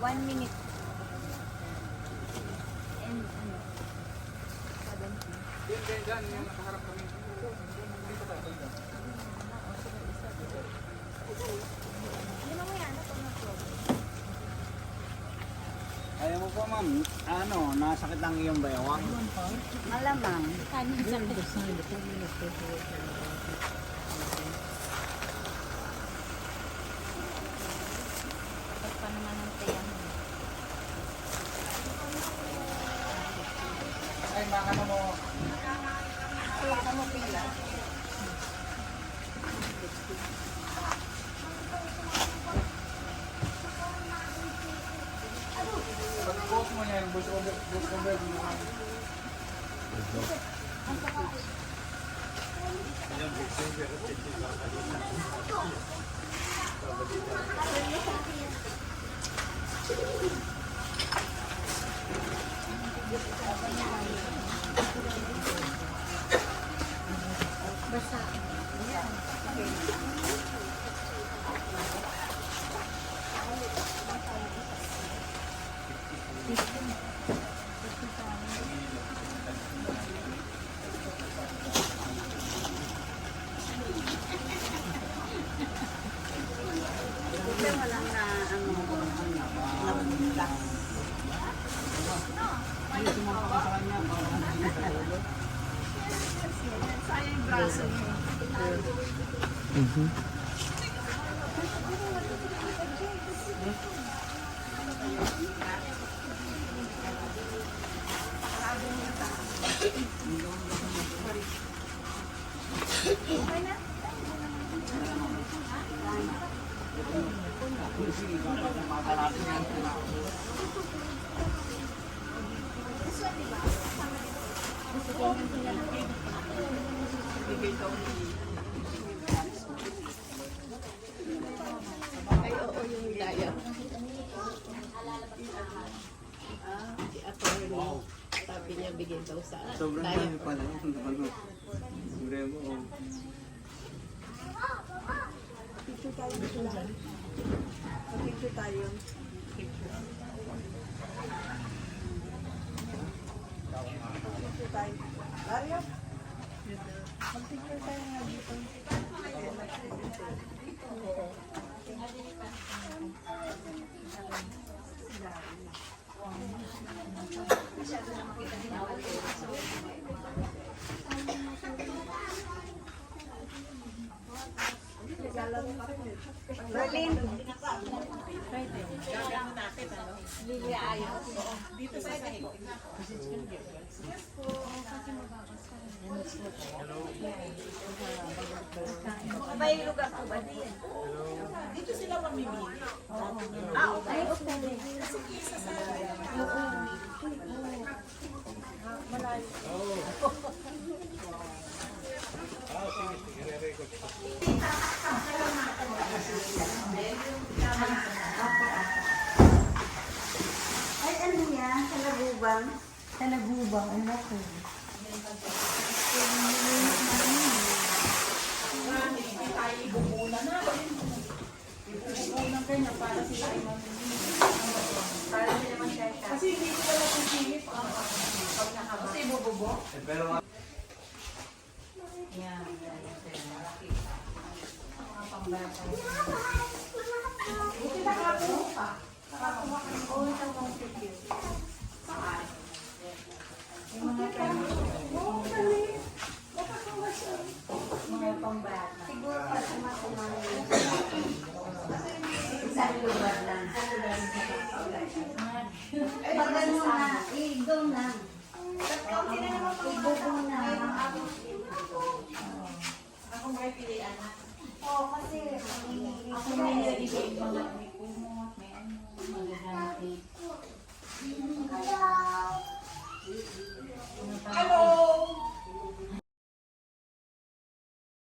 1 minute. And ano? 70. Yan, yung nakaharap kami. Dito tayo. Hindi mo yan, ako na po. Ayaw mo po ma'am, ano, nasakit lang iyong bayawang? Malamang. Kanin sakit. Tapos pa naman ang tiyan. Ay, makano mo. Kaya mo pila. Pag-post mo yan, bus over mo. Basta. Kasi walang na ano na sayang braso niya. Ay, oo, yung daya. Si attorney, sabi niya bigay daw sa Sobrang daya. dami pala yun. Ano? Siyempre mo. Picture tayo dito lang. Picture tayo. Picture tayo. Mario? Mag-picture tayo nga dito. Berlin. May lugar po ba din? Dito sila mamimili. Ah, okay. Okay. Ay, ano yan? Talagubang? Talagubang, ano ko? Hindi tayo ibubunan na. Ibubunan kanya para sila ay mamimili. Para hindi naman siya siya. Kasi hindi ko wala pipili pa. Pag nakaba. Kasi ibububo. Pero Yan. Mga pangbata. Buti nakakuha pa. Nakakuha ka ng Oo, ito mong cute. saan. Yung mga Oo, kali. Nakakuha siya. mga pangbata. Siguro pa sa mga kumain. Isang lugar lang. Pag ano na, i-go na. I-go na. Ako may pilihan na. Oo, kasi Ako may nilibig mga may kumot, may ano, magagamit. Hello!